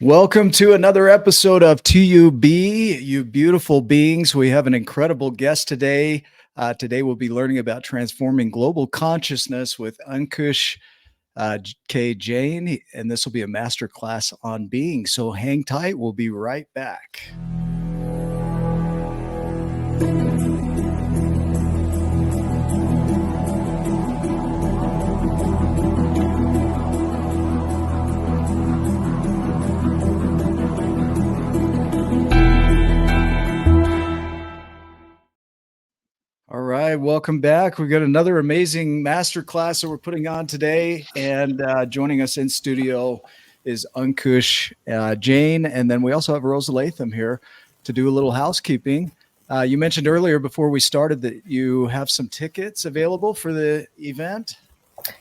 Welcome to another episode of TUB, You Beautiful Beings. We have an incredible guest today. Today we'll be learning about transforming global consciousness with Ankush Jain, and this will be a masterclass on being. So hang tight. We'll be right back. All right, welcome back. We've got another amazing masterclass that we're putting on today, and joining us in studio is Ankush Jain, and then we also have Rosa Latham here to do a little housekeeping. You mentioned earlier before we started that you have some tickets available for the event.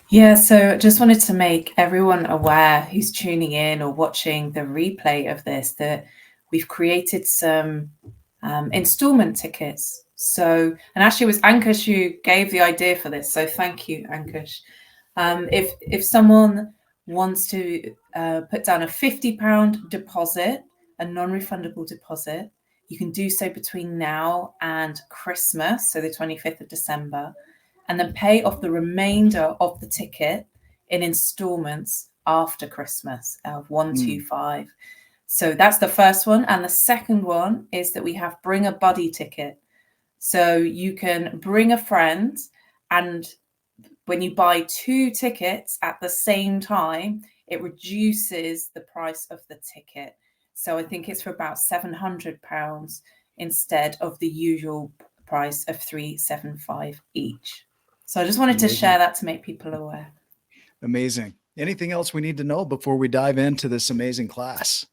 Yeah, so just wanted to make everyone aware who's tuning in or watching the replay of this that we've created some installment tickets. So, and actually it was Ankush who gave the idea for this. So thank you, Ankush. If someone wants to put down a £50 deposit, a non-refundable deposit, you can do so between now and Christmas, so the 25th of December, and then pay off the remainder of the ticket in installments after Christmas of 125. So that's the first one. And the second one is that we have Bring a Buddy ticket. So you can bring a friend, and when you buy 2 tickets at the same time, it reduces the price of the ticket. So I think it's for about £700 instead of the usual price of £375 each. So I just wanted to share that to make people aware. Amazing. Anything else we need to know before we dive into this amazing class?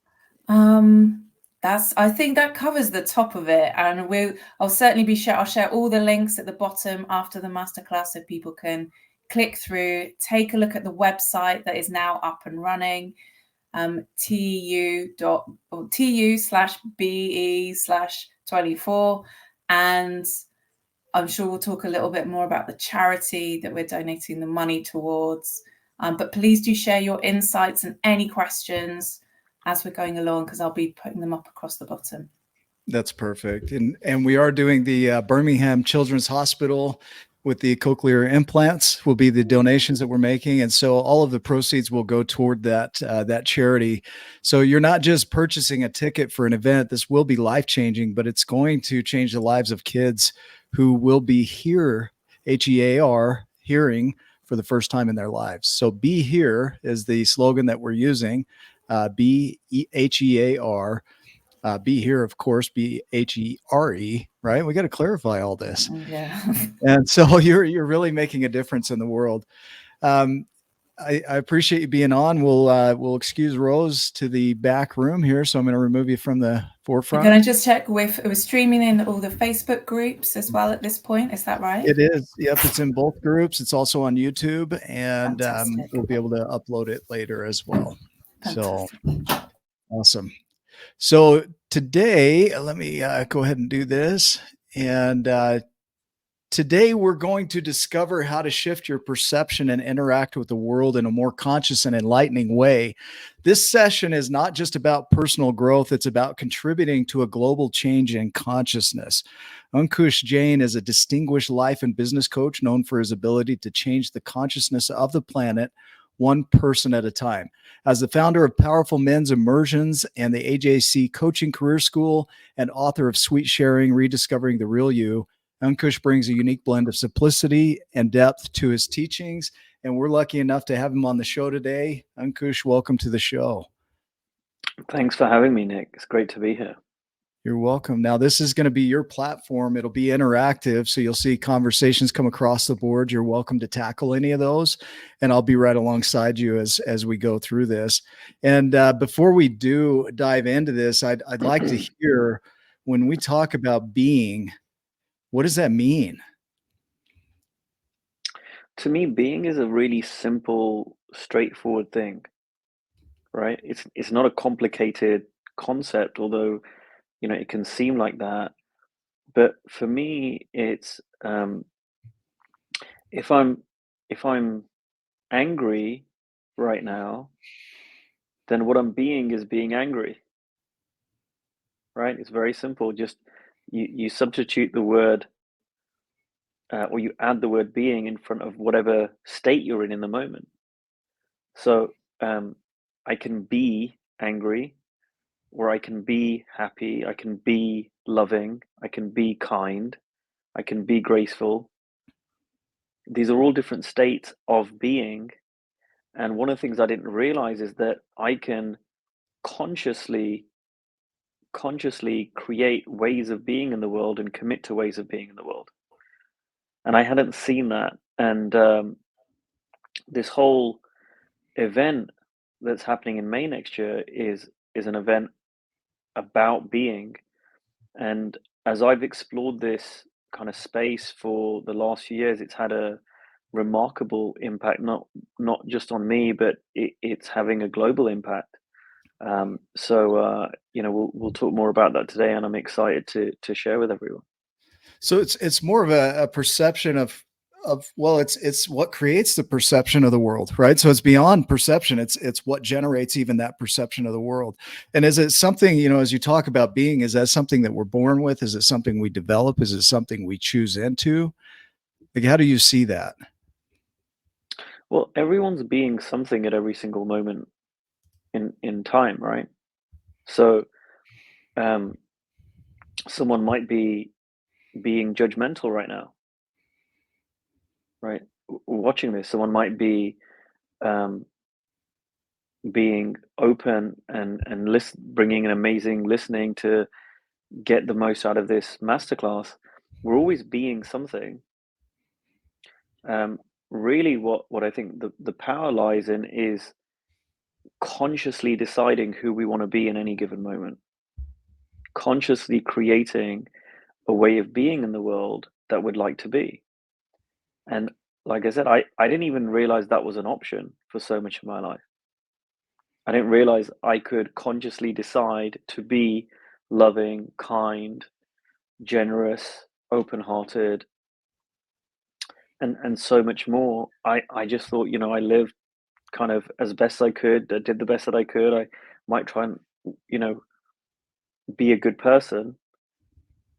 I think that covers the top of it, and I'll share all the links at the bottom after the masterclass so people can click through, take a look at the website that is now up and running, tu/be/24, and I'm sure we'll talk a little bit more about the charity that we're donating the money towards. But please do share your insights and any questions as we're going along, because I'll be putting them up across the bottom. That's perfect. And we are doing the Birmingham Children's Hospital with the cochlear implants will be the donations that we're making. And so all of the proceeds will go toward that charity. So you're not just purchasing a ticket for an event. This will be life-changing, but it's going to change the lives of kids who will be here, HEAR, hearing for the first time in their lives. So Be Here is the slogan that we're using. BHEAR. Be Here, of course, BHERE, right? We got to clarify all this. Yeah. And so you're really making a difference in the world. I appreciate you being on. We'll excuse Rose to the back room here, so I'm going to remove you from the forefront. Can I just check it was streaming in all the Facebook groups as well at this point? Is that right? It is. Yep, it's in both groups. It's also on YouTube, and we'll be able to upload it later as well. Fantastic. So awesome. So today, let me go ahead and do this. And today we're going to discover how to shift your perception and interact with the world in a more conscious and enlightening way. This session is not just about personal growth. It's about contributing to a global change in consciousness. Ankush Jain is a distinguished life and business coach known for his ability to change the consciousness of the planet one person at a time. As the founder of Powerful Men's Immersions and the AJC Coaching Career School and author of Sweet Sharing, Rediscovering the Real You, Ankush brings a unique blend of simplicity and depth to his teachings, and we're lucky enough to have him on the show today. Ankush, welcome to the show. Thanks for having me, Nick. It's great to be here. You're welcome. Now, this is going to be your platform. It'll be interactive, so you'll see conversations come across the board. You're welcome to tackle any of those, and I'll be right alongside you as we go through this. And before we do dive into this, I'd like to hear, when we talk about being, what does that mean? To me, being is a really simple, straightforward thing, right? It's not a complicated concept, although it can seem like that. But for me, it's if I'm angry right now, then what I'm being is being angry, right? It's very simple. Just you substitute the word or you add the word being in front of whatever state you're in the moment. So I can be angry, or I can be happy, I can be loving, I can be kind, I can be graceful. These are all different states of being. And one of the things I didn't realize is that I can consciously create ways of being in the world and commit to ways of being in the world. And I hadn't seen that. And this whole event that's happening in May next year is an event about being. And as I've explored this kind of space for the last few years, it's had a remarkable impact, not just on me, but it's having a global impact. We'll talk more about that today, and I'm excited to share with everyone. So it's more of a perception of well, it's what creates the perception of the world, right? So it's beyond perception. It's what generates even that perception of the world. And is it something, as you talk about being, is that something that we're born with? Is it something we develop? Is it something we choose into? Like, how do you see that? Well, everyone's being something at every single moment in time, right? So someone might be being judgmental right now, right? Watching this, someone might be being open and bringing an amazing listening to get the most out of this masterclass. We're always being something. Really, what I think the power lies in is consciously deciding who we want to be in any given moment, consciously creating a way of being in the world that we'd like to be. And like I said, I didn't even realize that was an option for so much of my life. I didn't realize I could consciously decide to be loving, kind, generous, open-hearted, and so much more. I just thought, I lived kind of as best I could. I did the best that I could. I might try and, be a good person.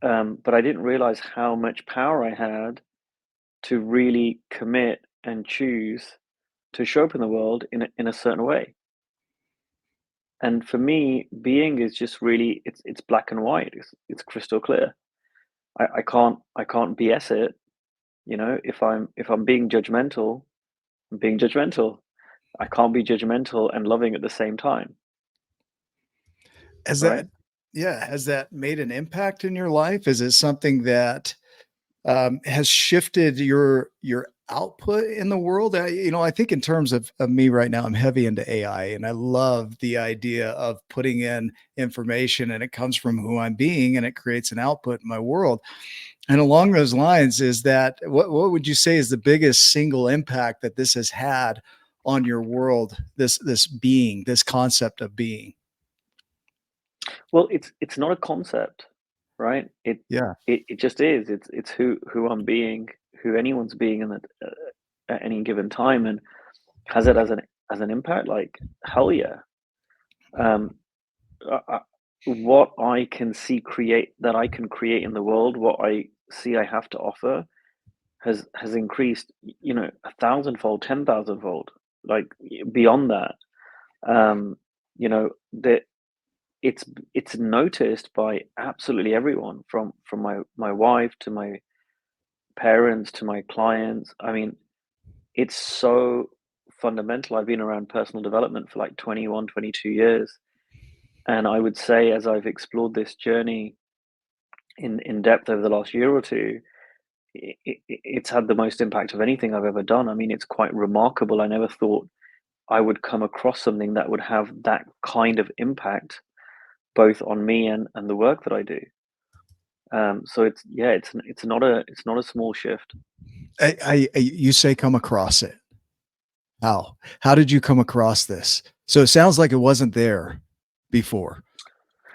But I didn't realize how much power I had to really commit and choose to show up in the world in a certain way. And for me, being is just really it's black and white. It's crystal clear. I can't BS it. If I'm being judgmental, I'm being judgmental. I can't be judgmental and loving at the same time. Has Right? has that made an impact in your life? Is it something that has shifted your output in the world? I think in terms of me right now, I'm heavy into AI, and I love the idea of putting in information and it comes from who I'm being and it creates an output in my world. And along those lines, is that what would you say is the biggest single impact that this has had on your world? This being, this concept of being. Well, it's not a concept, right? Yeah. It just is. It's who I'm being, who anyone's being at any given time, and has it as an impact? Like hell yeah. Um, what I can I can create in the world, what I see I have to offer, has increased, 1,000-fold, 10,000-fold, like beyond that. That it's noticed by absolutely everyone, from my wife to my parents to my clients. I mean, it's so fundamental. I've been around personal development for like 21, 22 years. And I would say, as I've explored this journey in depth over the last year or two, it's had the most impact of anything I've ever done. I mean, it's quite remarkable. I never thought I would come across something that would have that kind of impact, both on me and the work that I do. So it's not a small shift. You say come across it. How did you come across this? So it sounds like it wasn't there before.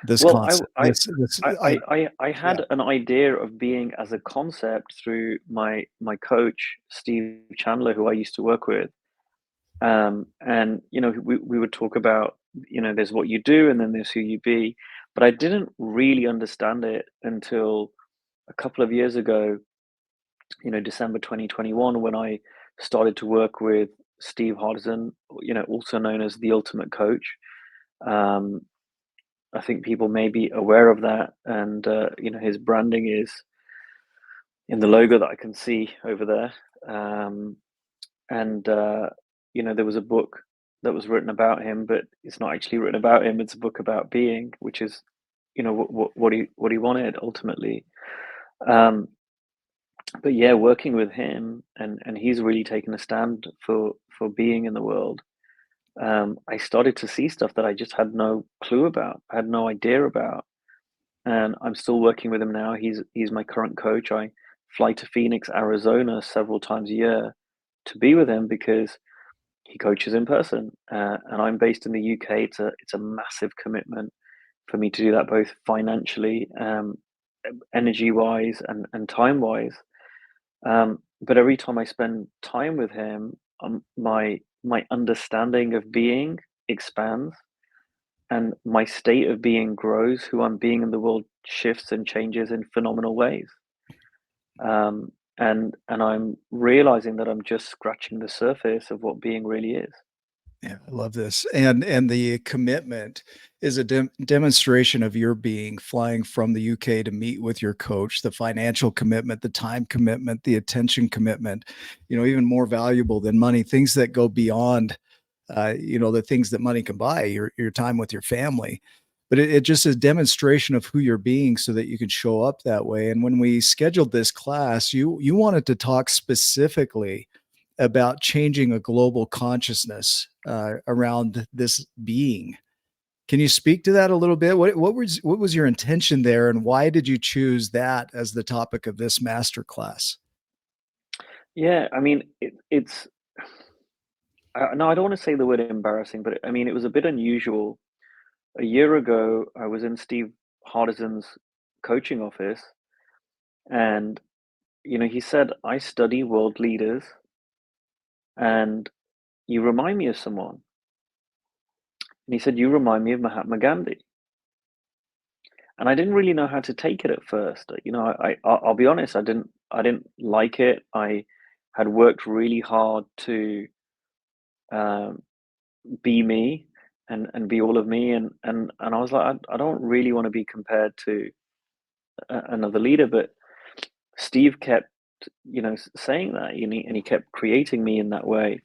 This Well, concept. I had an idea of being as a concept through my coach, Steve Chandler, who I used to work with. And we would talk about, there's what you do and then there's who you be. But I didn't really understand it until a couple of years ago, December 2021, when I started to work with Steve Hardison, also known as the Ultimate Coach. Um, I think people may be aware of that, and his branding is in the logo that I can see over there. And there was a book that was written about him, but it's not actually written about him. It's a book about being, which is, what he wanted ultimately. But yeah, working with him, and he's really taken a stand for being in the world. I started to see stuff that I just had no clue about. I had no idea about, and I'm still working with him now. He's my current coach. I fly to Phoenix, Arizona several times a year to be with him because he coaches in person, and I'm based in the UK. It's a massive commitment for me to do that, both financially, energy wise, and time wise. But every time I spend time with him, my understanding of being expands, and my state of being grows. Who I'm being in the world shifts and changes in phenomenal ways. And I'm realizing that I'm just scratching the surface of what being really is. Yeah, I love this. And the commitment is a demonstration of your being flying from the UK to meet with your coach, the financial commitment, the time commitment, the attention commitment, even more valuable than money, things that go beyond the things that money can buy, your time with your family. But it just is a demonstration of who you're being so that you can show up that way. And when we scheduled this class, you wanted to talk specifically about changing a global consciousness around this being. Can you speak to that a little bit? What was your intention there, and why did you choose that as the topic of this masterclass? Yeah, I mean, it's no, I don't want to say the word embarrassing, but I mean, it was a bit unusual. A year ago, I was in Steve Hardison's coaching office, and he said, "I study world leaders, and you remind me of someone." And he said, "You remind me of Mahatma Gandhi." And I didn't really know how to take it at first. I'll be honest, I didn't like it. I had worked really hard to um, be me and be all of me, and I was like, I don't really want to be compared to another leader. But Steve kept, saying that, and he kept creating me in that way,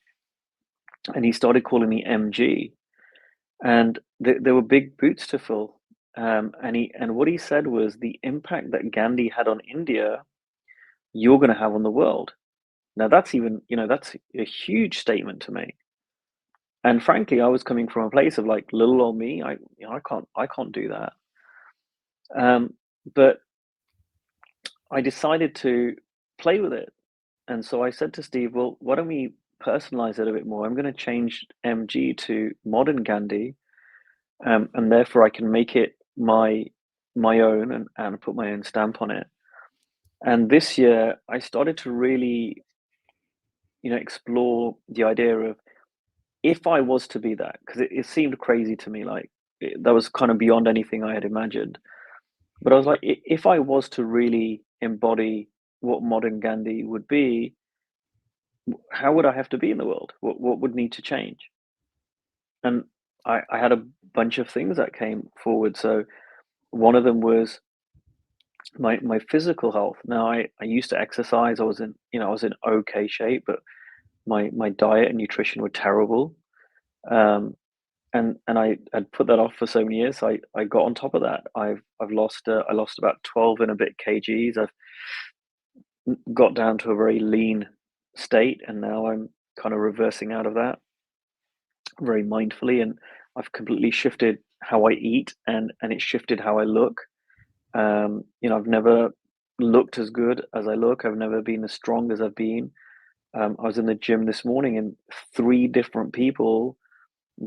and he started calling me MG, and there were big boots to fill. And what he said was, the impact that Gandhi had on India, you're going to have on the world. Now that's a huge statement to make. And frankly, I was coming from a place of like, little old me. I can't do that. But I decided to play with it. And so I said to Steve, well, why don't we personalize it a bit more? I'm going to change MG to modern Gandhi, and therefore I can make it my own, and put my own stamp on it. And this year, I started to really, explore the idea of, if I was to be that, because it seemed crazy to me, like that was kind of beyond anything I had imagined. But I was like, if I was to really embody what modern Gandhi would be, how would I have to be in the world? What would need to change? And I had a bunch of things that came forward. So one of them was my physical health. Now I used to exercise. I was in okay shape, but my diet and nutrition were terrible. Um, and I had put that off for so many years. So I got on top of that. I lost about 12 and a bit kgs. I've got down to a very lean state, and now I'm kind of reversing out of that very mindfully, and I've completely shifted how I eat, and it shifted how I look. I've never looked as good as I look. I've never been as strong as I've been. I was in the gym this morning, and three different people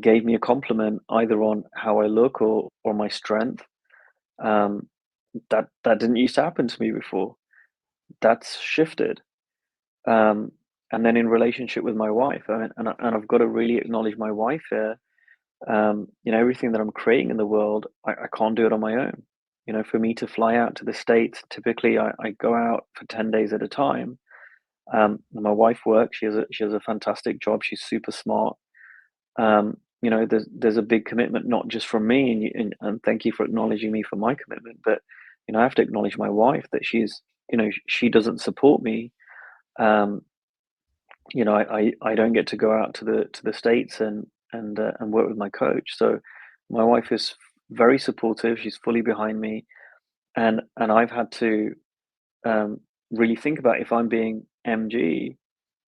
gave me a compliment either on how I look or my strength. Um, that didn't used to happen to me before. That's shifted. Um, and then in relationship with my wife. I mean, and I've got to really acknowledge my wife here. Everything that I'm creating in the world, I can't do it on my own. For me to fly out to the States, typically I go out for 10 days at a time. My wife works. She has a fantastic job. She's super smart. There's a big commitment, not just from me, and thank you for acknowledging me for my commitment, but I have to acknowledge my wife, that she doesn't support me. Um, I don't get to go out to the States and work with my coach. So my wife is very supportive. She's fully behind me, and I've had to really think about, if I'm being MG,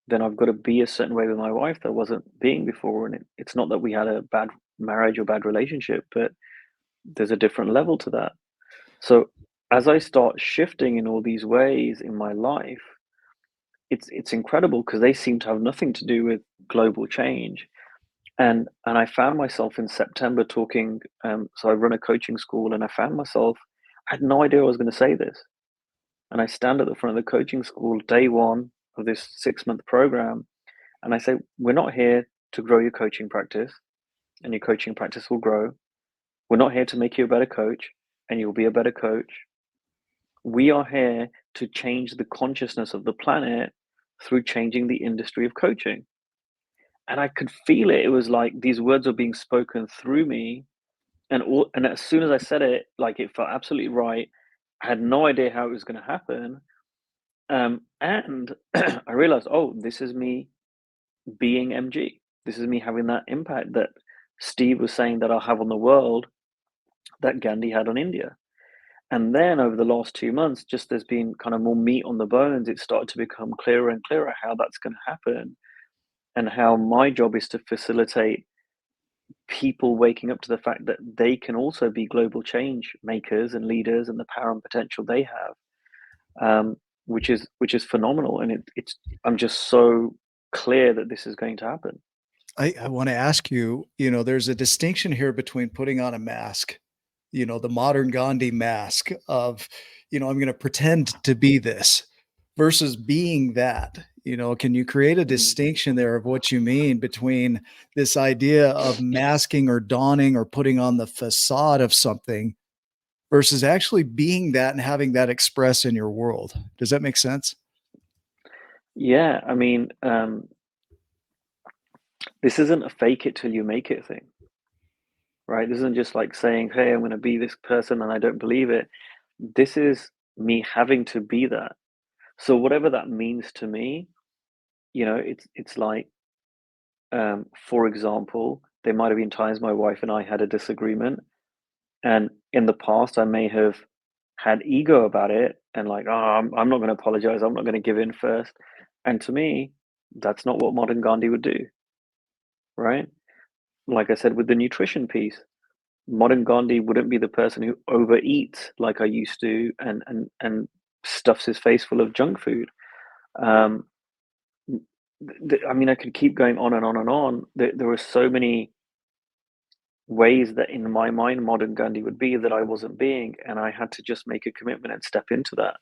then I've got to be a certain way with my wife that I wasn't being before. And it's not that we had a bad marriage or bad relationship, but there's a different level to that. So as I start shifting in all these ways in my life, it's incredible, because they seem to have nothing to do with global change. And I found myself in September talking. So I run a coaching school, and I found myself, I had no idea I was going to say this. And I stand at the front of the coaching school, day one of this 6-month program, and I say, we're not here to grow your coaching practice, and your coaching practice will grow. We're not here to make you a better coach, and you'll be a better coach. We are here to change the consciousness of the planet through changing the industry of coaching. And I could feel it. It was like these words were being spoken through me. And as soon as I said it, like, it felt absolutely right. I had no idea how it was going to happen. And I realized, oh, this is me being MG. This is me having that impact that Steve was saying that I'll have on the world, that Gandhi had on India. And then over the last 2 months, just there's been kind of more meat on the bones. It started to become clearer and clearer how that's going to happen, and how my job is to facilitate people waking up to the fact that they can also be global change makers and leaders, and the power and potential they have, which is phenomenal. And I'm just so clear that this is going to happen. I want to ask you, there's a distinction here between putting on a mask, the modern Gandhi mask of, I'm going to pretend to be this, versus being that. Can you create a distinction there of what you mean between this idea of masking or donning or putting on the facade of something versus actually being that and having that express in your world? Does that make sense? Yeah, I mean, this isn't a fake it till you make it thing, right? This isn't just like saying, hey, I'm going to be this person and I don't believe it. This is me having to be that. So whatever that means to me, it's like, for example, there might have been times my wife and I had a disagreement, and in the past I may have had ego about it, and like, oh, I'm not going to apologize. I'm not going to give in first. And to me, that's not what modern Gandhi would do, right? Like I said, with the nutrition piece, modern Gandhi wouldn't be the person who overeats like I used to, and stuffs his face full of junk food. Um, I mean, I could keep going on and on and on. There were so many ways that in my mind modern Gandhi would be that I wasn't being, and I had to just make a commitment and step into that,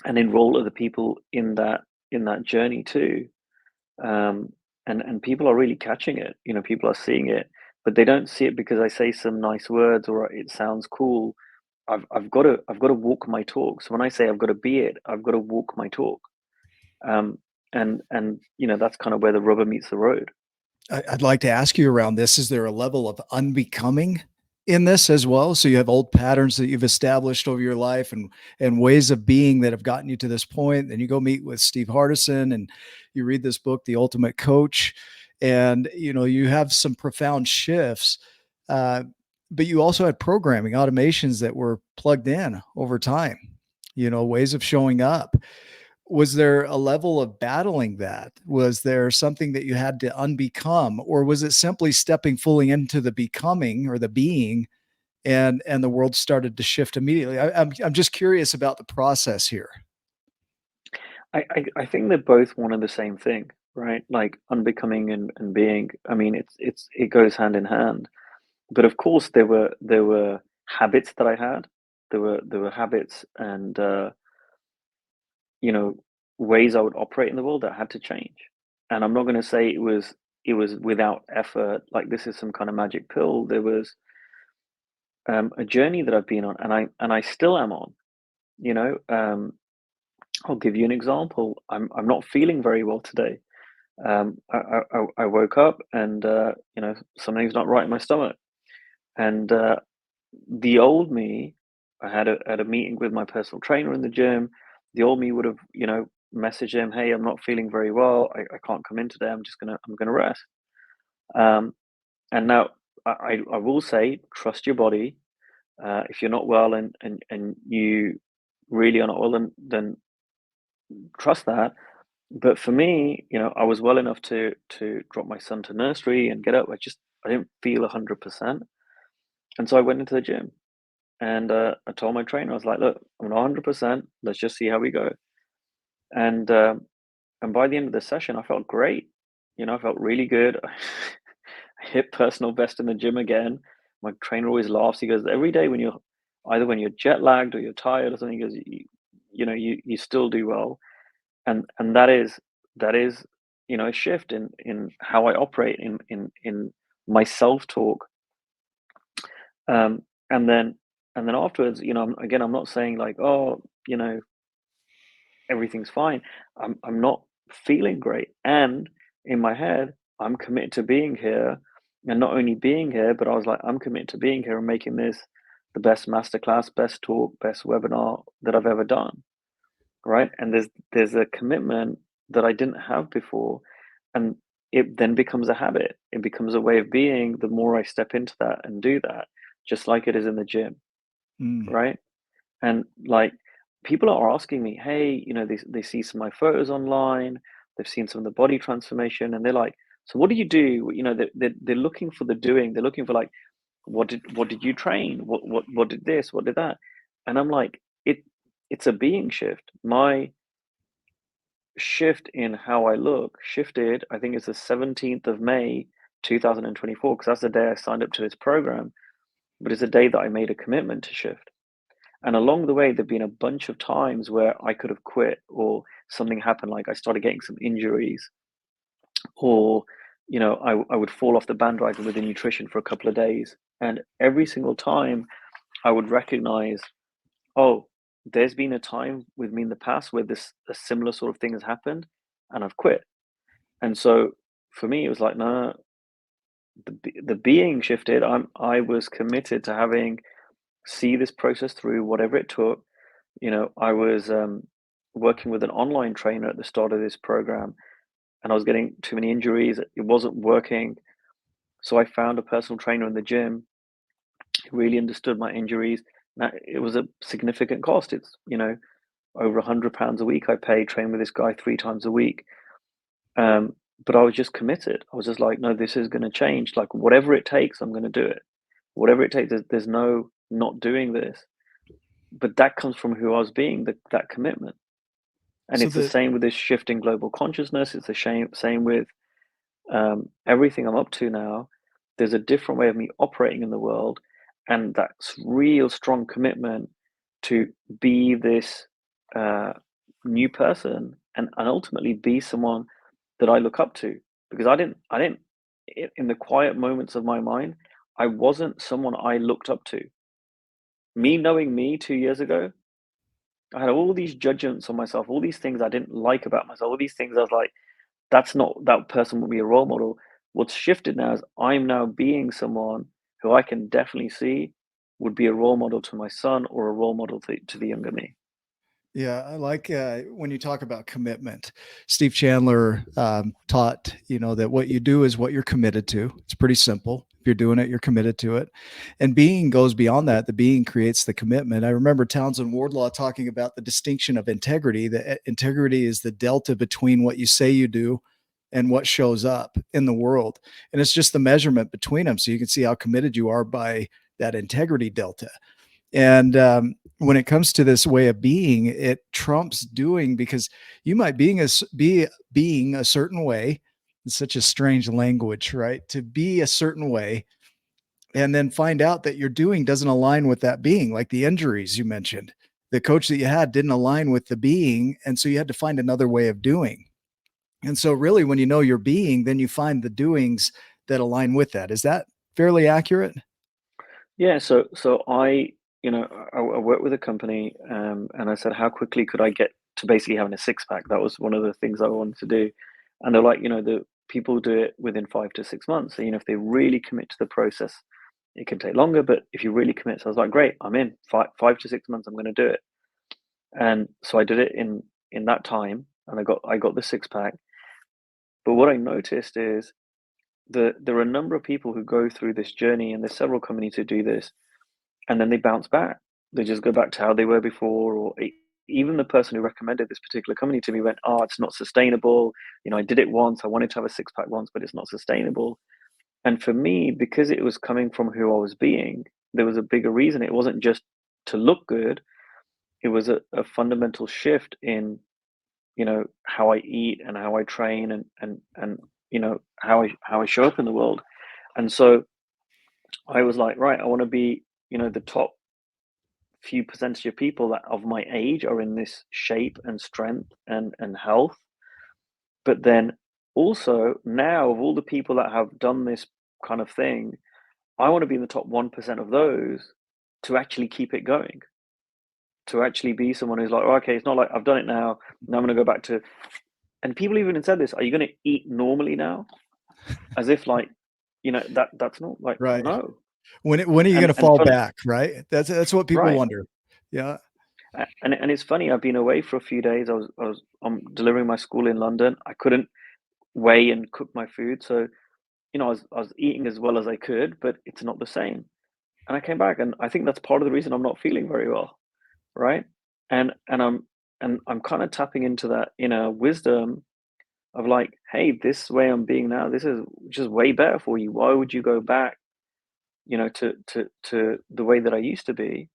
and enroll other people in that journey too. And people are really catching it. People are seeing it, but they don't see it because I say some nice words or it sounds cool. I've got to walk my talk. So when I say I've got to be it, I've got to walk my talk. And that's kind of where the rubber meets the road. I'd like to ask you around this. Is there a level of unbecoming in this as well? So you have old patterns that you've established over your life and ways of being that have gotten you to this point. Then you go meet with Steve Hardison and you read this book, The Ultimate Coach, and you have some profound shifts. But you also had programming automations that were plugged in over time, ways of showing up. Was there a level of battling that? Was there something that you had to unbecome, or was it simply stepping fully into the becoming or the being, and the world started to shift immediately? I'm just curious about the process here. I think they're both one and the same thing, right? Like unbecoming and being. I mean, it goes hand in hand. But of course, there were habits that I had. There were habits, and you know ways I would operate in the world that had to change. And I'm not going to say it was without effort, like this is some kind of magic pill. There was a journey that I've been on, and I still am on. You know, I'll give you an example. I'm not feeling very well today. I woke up and you know, something's not right in my stomach. And the old me, I had a meeting with my personal trainer in the gym. The old me would have, you know, messaged him, "Hey, I'm not feeling very well. I can't come in today. I'm gonna rest." Um, and now I will say, trust your body. If you're not well and you really are not well, then trust that. But for me, you know, I was well enough to drop my son to nursery and get up. I didn't feel 100%, and so I went into the gym. And I told my trainer, I was like, "Look, I'm not 100%. Let's just see how we go." And and by the end of the session, I felt great. You know, I felt really good. I hit personal best in the gym again. My trainer always laughs. He goes, "Every day when you're either when you're jet lagged or you're tired or something, he goes, you know, you still do well." And that is, you know, a shift in how I operate in my self talk. Um, and then afterwards, you know, again, I'm not saying like, "Oh, you know, everything's fine." I'm not feeling great, and in my head, I'm committed to being here, and not only being here, but I was like, I'm committed to being here and making this the best masterclass, best talk, best webinar that I've ever done, right? And there's a commitment that I didn't have before, and it then becomes a habit. It becomes a way of being the more I step into that and do that, just like it is in the gym, Mm. right? And like people are asking me, "Hey, you know, they see some of my photos online, they've seen some of the body transformation, and they're like, so what do you do?" You know, they're looking for the doing. They're looking for like, what did you train? What did this? What did that? And I'm like, it's a being shift. My shift in how I look shifted. I think it's the 17th of May, 2024, because that's the day I signed up to this program. But it's a day that I made a commitment to shift. And along the way, there've been a bunch of times where I could have quit or something happened, like I started getting some injuries, or you know, I would fall off the bandwagon with the nutrition for a couple of days. And every single time I would recognize, oh, there's been a time with me in the past where this a similar sort of thing has happened and I've quit. And so for me, it was like, no, the being shifted. I was committed to having see this process through, whatever it took. You know, I was working with an online trainer at the start of this program, and I was getting too many injuries. It wasn't working. So I found a personal trainer in the gym who really understood my injuries. Now, it was a significant cost. It's, you know, over £100 a week I pay, train with this guy 3 times a week. But I was just committed. I was just like, no, this is going to change. Like, whatever it takes, I'm going to do it. Whatever it takes, there's no not doing this. But that comes from who I was being, that commitment. And So it's the same with this shift in global consciousness. It's the same with everything I'm up to now. There's a different way of me operating in the world, and that's real strong commitment to be this uh, new person and ultimately be someone that I look up to. Because I didn't in the quiet moments of my mind, I wasn't someone I looked up to. Me knowing me 2 years ago, I had all these judgments on myself, all these things I didn't like about myself, all these things I was like, that's not that person would be a role model. What's shifted now is I'm now being someone who I can definitely see would be a role model to my son or a role model to the younger me. yeah, I like when you talk about commitment. Steve Chandler taught, you know, that what you do is what you're committed to. It's pretty simple. If you're doing it, you're committed to it. And being goes beyond that. The being creates the commitment. I remember Townsend Wardlaw talking about the distinction of integrity. That integrity is the delta between what you say you do and what shows up in the world. And it's just the measurement between them. So you can see how committed you are by that integrity delta. And when it comes to this way of being, it trumps doing, because you might be being a certain way. It's such a strange language, right? To be a certain way and then find out that your doing doesn't align with that being, like the injuries you mentioned. the coach that you had didn't align with the being. And so you had to find another way of doing. And so really when you know your being, then you find the doings that align with that. Is that fairly accurate? Yeah, so I, I worked with a company, and I said, how quickly could I get to basically having a six pack? That was one of the things I wanted to do, and they're like, the people do it within 5 to 6 months. So, if they really commit to the process, it can take longer. But if you really commit, so I was like, great, I'm in. 5 to 6 months, I'm going to do it. And so I did it in that time, and I got the six pack. But what I noticed is there are a number of people who go through this journey, and there's several companies who do this, and then they bounce back. They just go back to how they were before, or even the person who recommended this particular company to me went, "Oh, it's not sustainable. I did it once. I wanted to have a six pack once, but it's not sustainable." And for me, because it was coming from who I was being, there was a bigger reason. It wasn't just to look good. It was a fundamental shift in how I eat and how I train, and how I show up in the world. And so I was like, right, I want to be the top few percentage of people that of my age are in this shape and strength and health. But then also now, of all the people that have done this kind of thing, I want to be in the top 1% of those to actually keep it going, to actually be someone who's like, "Oh, okay, it's not like I've done it now I'm going to go back to." And people even said this, "Are you going to eat normally now?" As if like, that's not like, Right. no. When are you And going to and fall fun, back? Right. That's what people right. wonder. Yeah. And it's funny, I've been away for a few days. I'm delivering my school in London. I couldn't weigh and cook my food, so I was eating as well as I could, but it's not the same. And I came back, and I think that's part of the reason I'm not feeling very well, right? And I'm kind of tapping into that inner wisdom of like, hey, this way I'm being now, this is just way better for you. Why would you go back, to the way that I used to be?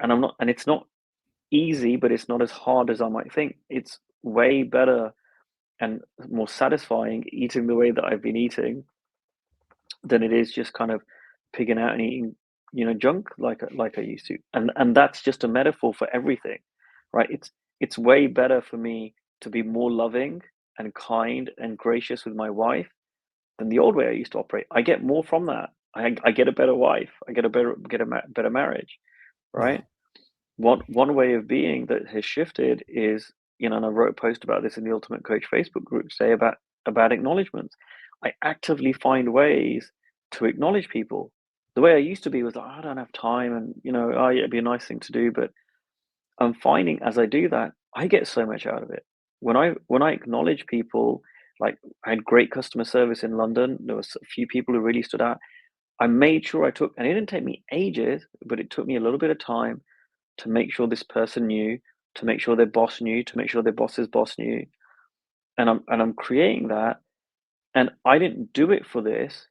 And I'm not, and it's not easy, but it's not as hard as I might think. It's way better and more satisfying eating the way that I've been eating than it is just kind of pigging out and eating, junk like I used to. And that's just a metaphor for everything, right? It's way better for me to be more loving and kind and gracious with my wife than the old way I used to operate. I get more from that. I get a better wife. I get better marriage, Yeah. right? One way of being that has shifted is, and I wrote a post about this in the Ultimate Coach Facebook group today about acknowledgements. I actively find ways to acknowledge people. The way I used to be was like, "Oh, I don't have time, and oh, yeah, it'd be a nice thing to do." But I'm finding as I do that, I get so much out of it. When I acknowledge people, like I had great customer service in London. There was a few people who really stood out. I made sure I took, and it didn't take me ages, but it took me a little bit of time to make sure this person knew, to make sure their boss knew, to make sure their boss's boss knew. And I'm creating that. And I didn't do it for this,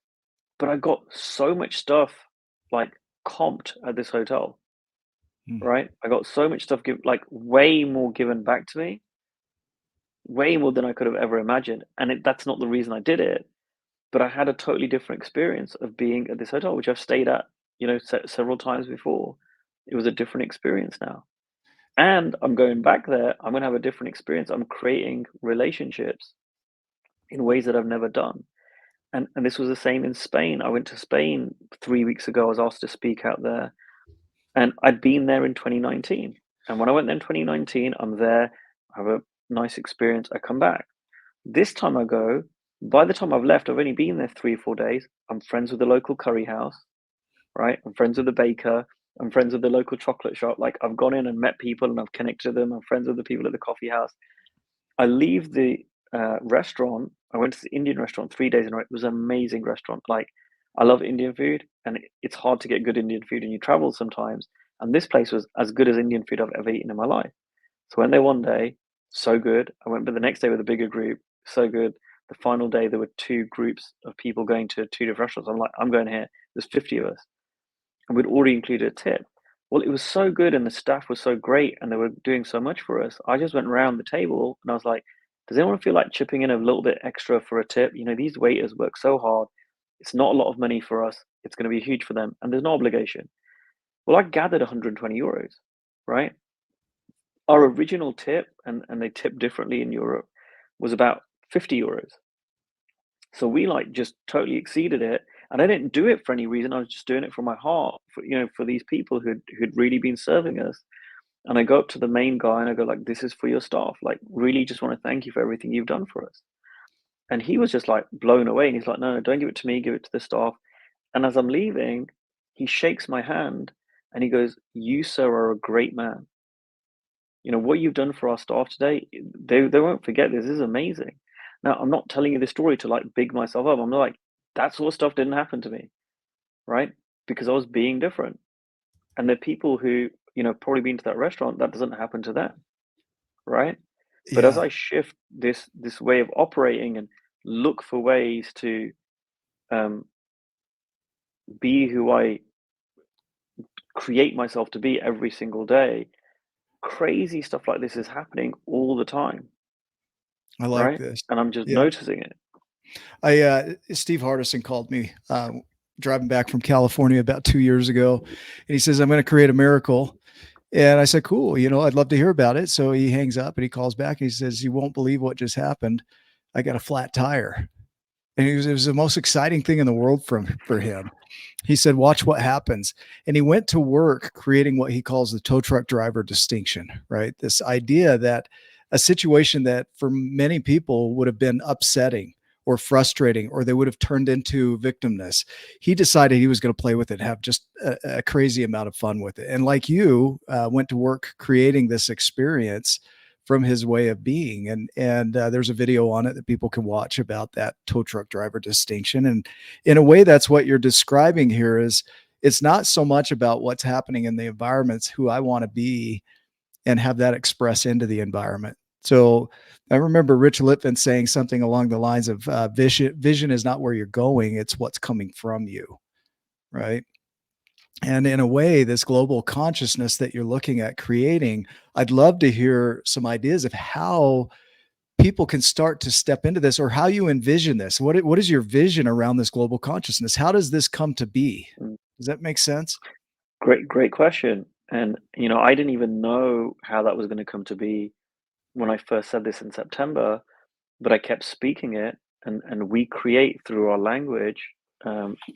but I got so much stuff like comped at this hotel, Mm. right? I got so much stuff like way more given back to me, way more than I could have ever imagined. And that's not the reason I did it, but I had a totally different experience of being at this hotel, which I've stayed at, several times before. It was a different experience now. And I'm going back there, I'm gonna have a different experience. I'm creating relationships in ways that I've never done. And this was the same in Spain. I went to Spain 3 weeks ago. I was asked to speak out there, and I'd been there in 2019. And when I went there in 2019, I'm there, I have a nice experience, I come back. This time I go, by the time I've left, I've only been there 3 or 4 days. I'm friends with the local curry house, right? I'm friends with the baker. I'm friends with the local chocolate shop. Like I've gone in and met people and I've connected to them. I'm friends with the people at the coffee house. I leave the restaurant. I went to the Indian restaurant 3 days in a row. It was an amazing restaurant. Like I love Indian food, and it's hard to get good Indian food, and you travel sometimes. And this place was as good as Indian food I've ever eaten in my life. So I went there one day, so good. I went, but the next day with a bigger group, so good. The final day, there were two groups of people going to two different restaurants. I'm like, I'm going here. There's 50 of us, and we'd already included a tip. Well, it was so good and the staff was so great and they were doing so much for us. I just went around the table and I was like, does anyone feel like chipping in a little bit extra for a tip? These waiters work so hard. It's not a lot of money for us. It's going to be huge for them, and there's no obligation. Well, I gathered 120 euros, right? Our original tip, and they tip differently in Europe, was about 50 euros. So we like just totally exceeded it. And I didn't do it for any reason. I was just doing it from my heart, for, for these people who'd really been serving us. And I go up to the main guy and I go like, this is for your staff. Like, really just want to thank you for everything you've done for us. And he was just like blown away. And he's like, no, don't give it to me, give it to the staff. And as I'm leaving, he shakes my hand and he goes, you, sir, are a great man. What you've done for our staff today, they won't forget this. This is amazing. Now, I'm not telling you this story to like big myself up. I'm like, that sort of stuff didn't happen to me, right? Because I was being different. And the people who, probably been to that restaurant, that doesn't happen to them, right? But as Yeah. I shift this way of operating and look for ways to be who I create myself to be every single day, crazy stuff like this is happening all the time, I like right? this. And I'm just Yeah. noticing it. Steve Hardison called me driving back from California about 2 years ago, and he says, I'm going to create a miracle. And I said, cool, I'd love to hear about it. So he hangs up and he calls back and he says, you won't believe what just happened. I got a flat tire. And it was the most exciting thing in the world for him. He said, watch what happens. And he went to work creating what he calls the tow truck driver distinction, right? This idea that a situation that for many people would have been upsetting or frustrating, or they would have turned into victimness. He decided he was going to play with it, have just a crazy amount of fun with it. And like you, went to work creating this experience from his way of being. And there's a video on it that people can watch about that tow truck driver distinction. And in a way, that's what you're describing here is it's not so much about what's happening in the environments, who I want to be and have that express into the environment. So I remember Rich Litvin saying something along the lines of vision is not where you're going. It's what's coming from you. Right. And in a way, this global consciousness that you're looking at creating, I'd love to hear some ideas of how people can start to step into this, or how you envision this. What is your vision around this global consciousness? How does this come to be? Mm. Does that make sense? Great question. And I didn't even know how that was going to come to be when I first said this in September, but I kept speaking it, and we create through our language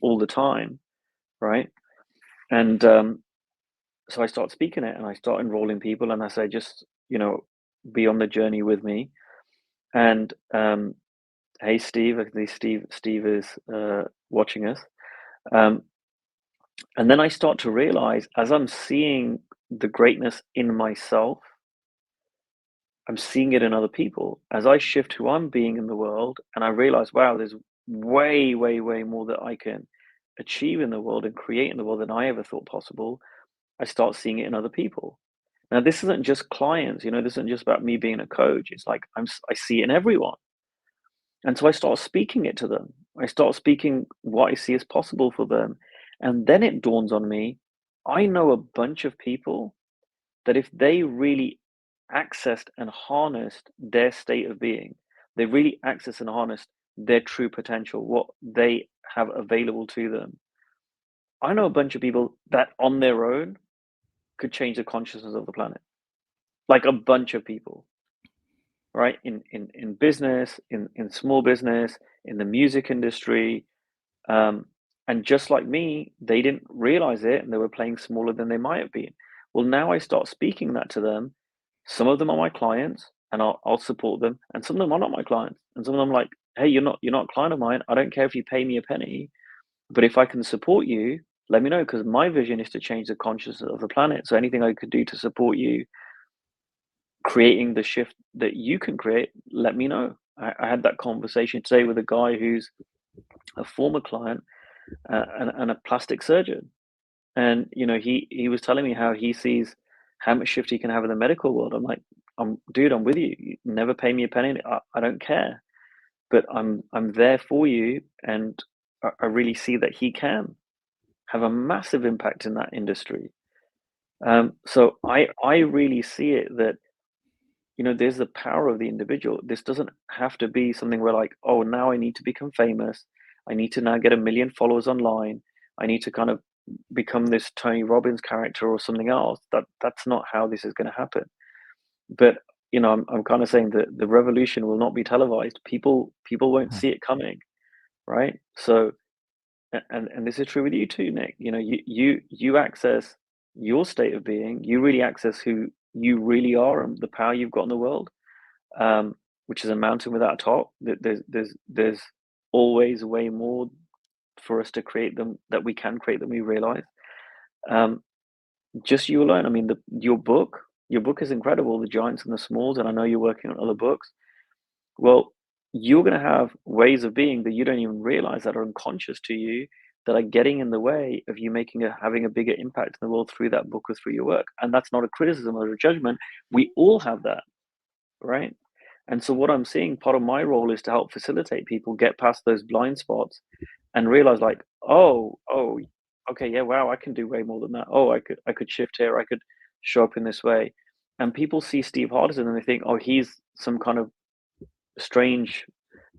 all the time, right? And so I start speaking it, and I start enrolling people, and I say, just be on the journey with me. And hey, Steve, I think Steve is watching us. And then I start to realize, as I'm seeing the greatness in myself, I'm seeing it in other people. As I shift who I'm being in the world, and I realize, wow, there's way, way, way more that I can achieve in the world and create in the world than I ever thought possible. I start seeing it in other people. Now, this isn't just clients, this isn't just about me being a coach. It's like I see it in everyone. And so I start speaking it to them. I start speaking what I see as possible for them. And then it dawns on me, I know a bunch of people that if they really accessed and harnessed their state of being, they really accessed and harnessed their true potential, what they have available to them. I know a bunch of people that on their own could change the consciousness of the planet. Like a bunch of people, right? In business, in small business, in the music industry. And just like me, they didn't realize it and they were playing smaller than they might have been. Well, now I start speaking that to them. Some of them are my clients and I'll support them. And some of them are not my clients. And some of them are like, hey, you're not a client of mine. I don't care if you pay me a penny, but if I can support you, let me know, because my vision is to change the consciousness of the planet. So anything I could do to support you creating the shift that you can create, let me know. I had that conversation today with a guy who's a former client and a plastic surgeon. And he was telling me how he sees how much shift he can have in the medical world. I'm like, dude, I'm with you. You never pay me a penny. I don't care, but I'm there for you, and I really see that he can have a massive impact in that industry. So I really see it that there's the power of the individual. This doesn't have to be something where like, oh, now I need to become famous. I need to now get 1 million followers online. I need to kind of become this Tony Robbins character or something else. That's not how this is going to happen. but I'm kind of saying that the revolution will not be televised. People won't see it coming, right? So, and this is true with you too, Nick. You access your state of being. You really access who you really are and the power you've got in the world, which is a mountain without a top. There's always way more for us to create them that we can create than we realize. Just you alone. I mean, your book is incredible, The Giants and the Smalls, and I know you're working on other books. Well, you're going to have ways of being that you don't even realize that are unconscious to you that are getting in the way of you having a bigger impact in the world through that book or through your work. And that's not a criticism or a judgment. We all have that, right? And so what I'm seeing, part of my role is to help facilitate people get past those blind spots and realize like, oh, okay, yeah, wow, I can do way more than that. Oh, I could shift here, I could show up in this way. And people see Steve Hardison and they think, oh, he's some kind of strange,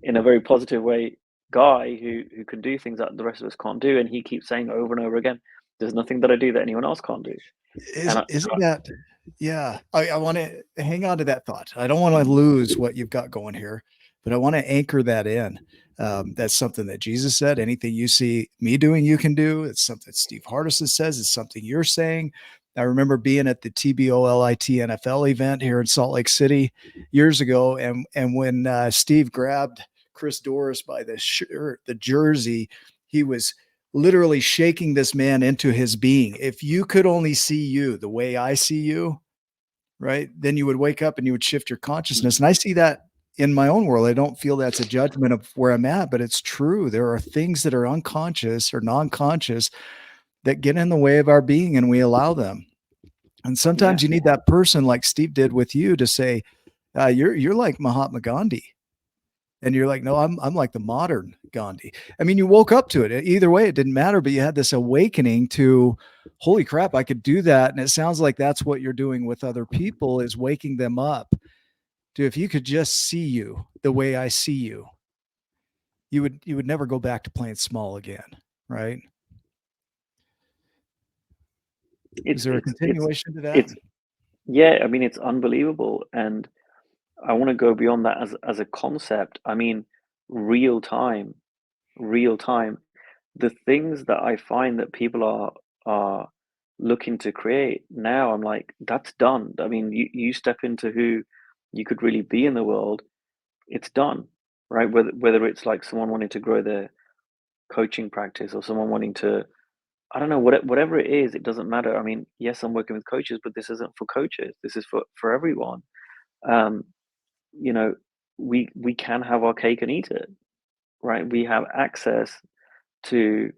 in a very positive way, guy who can do things that the rest of us can't do. And he keeps saying over and over again, there's nothing that I do that anyone else can't do. Isn't that, yeah, I want to hang on to that thought. I don't want to lose what you've got going here, but I want to anchor that in. That's something that Jesus said, anything you see me doing, you can do. It's something Steve Hardison says. It's something you're saying. I remember being at the TBOLIT NFL event here in Salt Lake City years ago. And when Steve grabbed Chris Doris by the shirt, the jersey, he was literally shaking this man into his being. If you could only see you the way I see you, right, then you would wake up and you would shift your consciousness. And I see that in my own world. I don't feel that's a judgment of where I'm at, but it's true. There are things that are unconscious or non-conscious that get in the way of our being, and we allow them. And sometimes you need that person like Steve did with you to say, you're like Mahatma Gandhi. And you're like, no, I'm like the modern Gandhi. I mean, you woke up to it. Either way, it didn't matter, but you had this awakening to, holy crap, I could do that. And it sounds like that's what you're doing with other people, is waking them up to, if you could just see you the way I see you, you would never go back to playing small again, right? Is there a continuation to that? Yeah, I mean, it's unbelievable. And I want to go beyond that as a concept. I mean, real time, the things that I find that people are looking to create now, I'm like, that's done. I mean, you step into who you could really be in the world, it's done, right? Whether it's like someone wanting to grow their coaching practice or someone wanting to, I don't know, whatever it is, it doesn't matter. I mean, yes, I'm working with coaches, but this isn't for coaches. This is for everyone. Um, you know, we can have our cake and eat it, right? We have access to,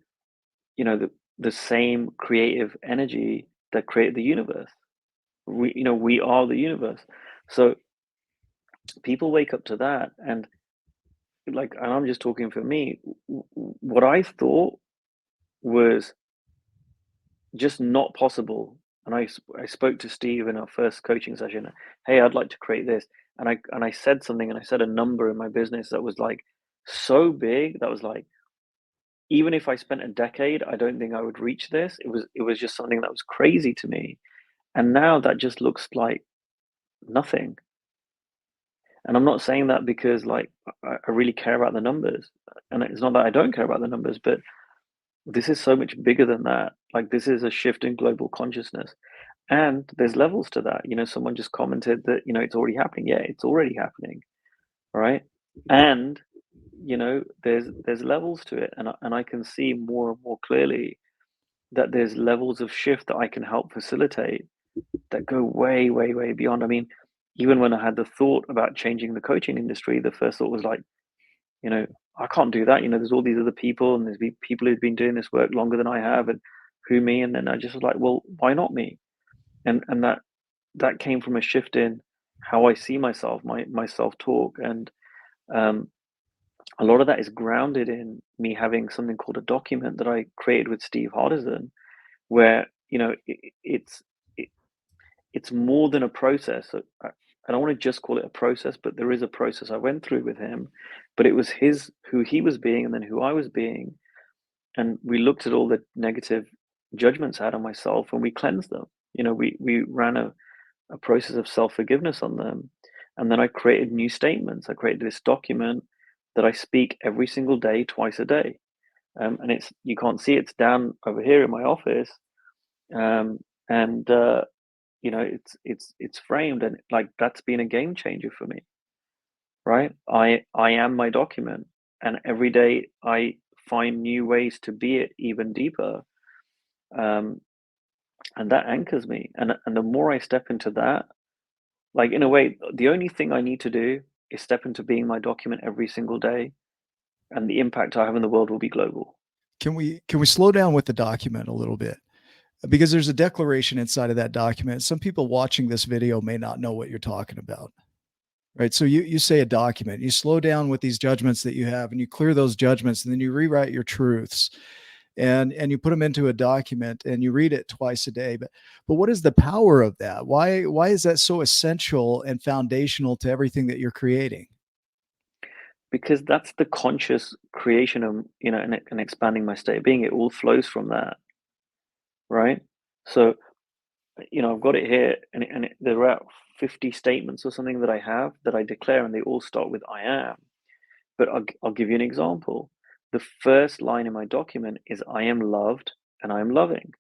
the same creative energy that created the universe. We are the universe. So people wake up to that, and and I'm just talking for me. What I thought was just not possible, and I spoke to Steve in our first coaching session. Hey, I'd like to create this, and I said something, and I said a number in my business that was like so big that was like, even if I spent a decade, I don't think I would reach this. It was just something that was crazy to me. And now that just looks like nothing. And I'm not saying that because I really care about the numbers. And it's not that I don't care about the numbers, but this is so much bigger than that. Like, this is a shift in global consciousness. And there's levels to that. Someone just commented that, it's already happening. Yeah, it's already happening. Right. And there's levels to it, and I can see more and more clearly that there's levels of shift that I can help facilitate that go way, way, way beyond. I mean, even when I had the thought about changing the coaching industry, the first thought was like, I can't do that. There's all these other people, and there's people who've been doing this work longer than I have, and who me? And then I just was like, well, why not me? And that came from a shift in how I see myself, my self talk, and a lot of that is grounded in me having something called a document that I created with Steve Hardison, where it's more than a process. I don't want to just call it a process, but there is a process I went through with him. But it was who he was being, and then who I was being, and we looked at all the negative judgments I had on myself, and we cleansed them. We ran a process of self-forgiveness on them. And then I created new statements. I created this document that I speak every single day, twice a day. And it's, you can't see, it's down over here in my office. Um, and you know, it's framed, and like that's been a game changer for me, right? I am my document, and every day I find new ways to be it even deeper. Um, and that anchors me. And the more I step into that, like in a way, the only thing I need to do is step into being my document every single day, and the impact I have in the world will be global. Can we slow down with the document a little bit? Because there's a declaration inside of that document. Some people watching this video may not know what you're talking about. Right. So you say a document, you slow down with these judgments that you have and you clear those judgments, and then you rewrite your truths and you put them into a document and you read it twice a day. But what is the power of that? Why is that so essential and foundational to everything that you're creating? Because that's the conscious creation of, you know, and expanding my state of being. It all flows from that, right? So, you know, I've got it here, there are about 50 statements or something that I have that I declare, and they all start with I am. But I'll give you an example. The first line in my document is I am loved and I am loving,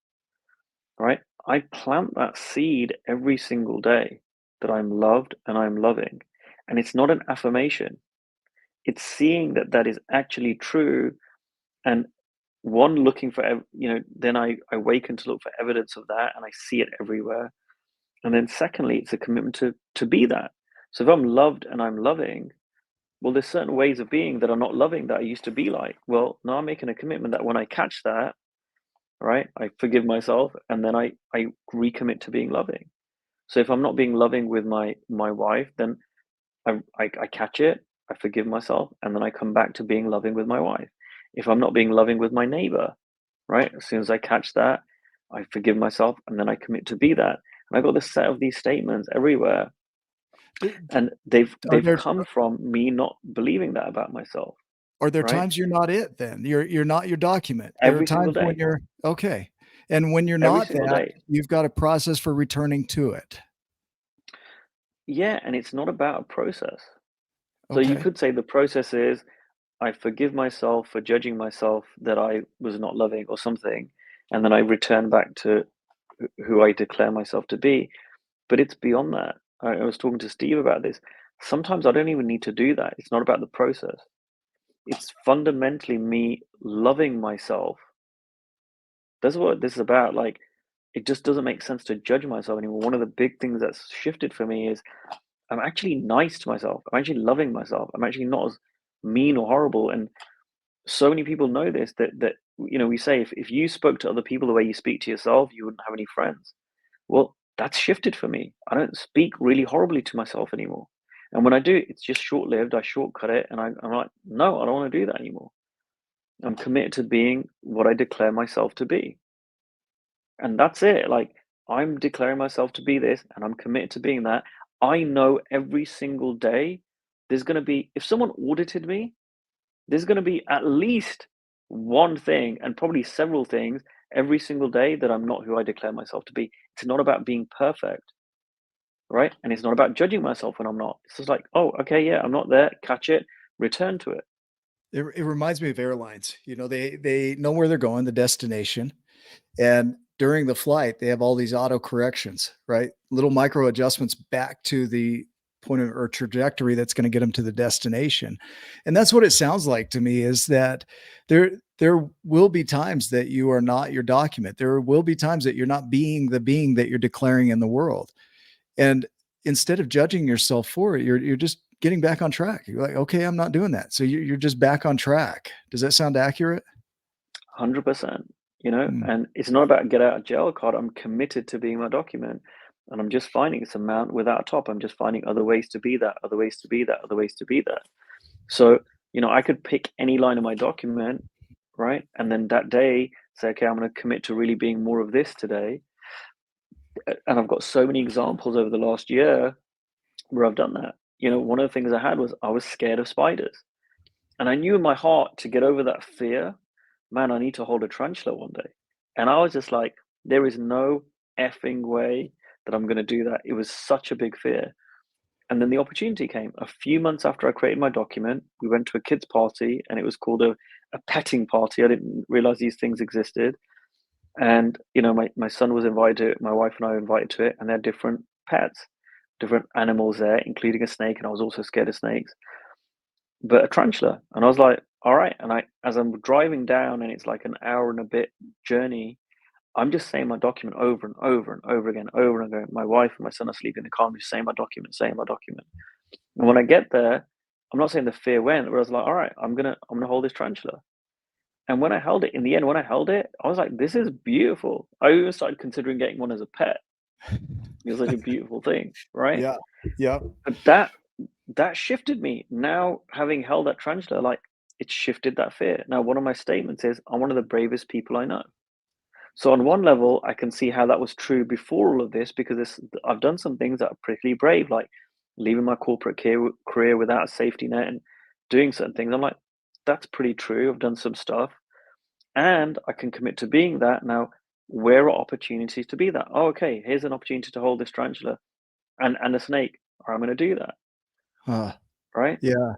right? I plant that seed every single day that I'm loved and I'm loving. And it's not an affirmation. It's seeing that that is actually true, and one, looking for, you know, then I awaken to look for evidence of that, and I see it everywhere. And then secondly, it's a commitment to be that. So if I'm loved and I'm loving, well, there's certain ways of being that are not loving that I used to be like. Well, now I'm making a commitment that when I catch that, right, I forgive myself, and then I recommit to being loving. So if I'm not being loving with my wife, then I catch it, I forgive myself, and then I come back to being loving with my wife. If I'm not being loving with my neighbor, right, as soon as I catch that, I forgive myself, and then I commit to be that. And I got this set of these statements everywhere, D- and Are they've there come from me not believing that about myself, are there right? times you're not it then? You're not your document. There are Every single times when day, you're okay. And when you're every not single that, day. you've got a process for returning to it. Yeah, and it's not about a process. So you Okay. could say the process is I forgive myself for judging myself that I was not loving or something, and then I return back to who I declare myself to be. But it's beyond that. I was talking to Steve about this. Sometimes I don't even need to do that. It's not about the process. It's fundamentally me loving myself. That's what this is about. Like, it just doesn't make sense to judge myself anymore. One of the big things that's shifted for me is I'm actually nice to myself. I'm actually loving myself. I'm actually not as mean or horrible. And so many people know this, that you know, we say if you spoke to other people the way you speak to yourself, you wouldn't have any friends. Well, that's shifted for me. I don't speak really horribly to myself anymore. And when I do, it's just short lived. I shortcut it, and I'm like, no, I don't want to do that anymore. I'm committed to being what I declare myself to be. And that's it. Like, I'm declaring myself to be this, and I'm committed to being that. I know every single day there's going to be, if someone audited me, there's going to be at least one thing, and probably several things every single day, that I'm not who I declare myself to be. It's not about being perfect, right? And it's not about judging myself when I'm not. It's just like, oh, okay, yeah, I'm not there. Catch it, return to it. It reminds me of airlines. You know, they know where they're going, the destination, and during the flight, they have all these auto corrections, right? Little micro adjustments back to the point of or trajectory that's going to get them to the destination. And that's what it sounds like to me is that there will be times that you are not your document. There will be times that you're not being the being that you're declaring in the world. And instead of judging yourself for it, you're just getting back on track. You're like, okay, I'm not doing that. So you're just back on track. Does that sound accurate? 100%, you know, Mm. and it's not about get out of jail card. I'm committed to being my document. And I'm just finding it's a mount without a top. I'm just finding other ways to be that, other ways to be that, other ways to be that. So, you know, I could pick any line of my document, right? And then that day say, okay, I'm going to commit to really being more of this today. And I've got so many examples over the last year where I've done that. You know, one of the things I had was I was scared of spiders. And I knew in my heart, to get over that fear, man, I need to hold a tarantula one day. And I was just like, there is no effing way that I'm going to do that. It was such a big fear. And then the opportunity came a few months after I created my document. We went to a kids' party, and it was called a petting party. I didn't realize these things existed. And, you know, my son was invited to it, my wife and I were invited to it, and they had different pets, different animals there, including a snake. And I was also scared of snakes, but a tarantula. And I was like, all right. And as I'm driving down, and it's like an hour and a bit journey, I'm just saying my document over and over and over again, over and over. My wife and my son are sleeping in the car. I'm just saying my document, saying my document. And when I get there, I'm not saying the fear went, but I was like, all right, I'm gonna hold this tarantula. And when I held it, in the end, when I held it, I was like, this is beautiful. I even started considering getting one as a pet. It was such a beautiful thing, right? Yeah. Yeah. But that shifted me. Now, having held that tarantula, like, it shifted that fear. Now, one of my statements is, I'm one of the bravest people I know. So on one level, I can see how that was true before all of this, because I've done some things that are pretty brave, like leaving my corporate career without a safety net and doing certain things. I'm like, that's pretty true. I've done some stuff, and I can commit to being that. Now, where are opportunities to be that? Oh, okay, here's an opportunity to hold this tarantula and a snake. Or I'm going to do that, Huh. right? Yeah.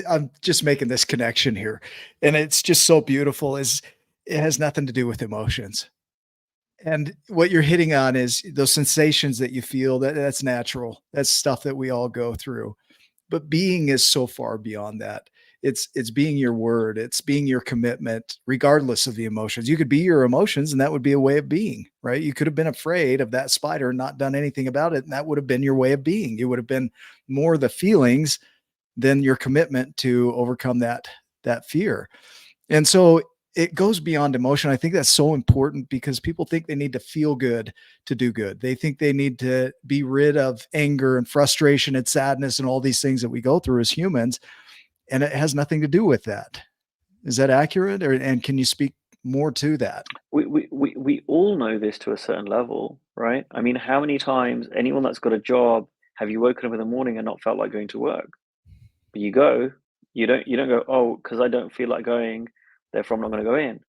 I'm just making this connection here, and it's just so beautiful. Is it has nothing to do with emotions. And what you're hitting on is those sensations that you feel, that's natural. That's stuff that we all go through. But being is so far beyond that. It's being your word, it's being your commitment regardless of the emotions. You could be your emotions, and that would be a way of being, right? You could have been afraid of that spider and not done anything about it, and that would have been your way of being. It would have been more the feelings than your commitment to overcome that fear. And so it goes beyond emotion. I think that's so important because people think they need to feel good to do good. They think they need to be rid of anger and frustration and sadness and all these things that we go through as humans. And it has nothing to do with that. Is that accurate? And can you speak more to that? We all know this to a certain level, right? I mean, how many times, anyone that's got a job, have you woken up in the morning and not felt like going to work? But you go, you don't go, oh, because I don't feel like going, therefore I'm not going to go in.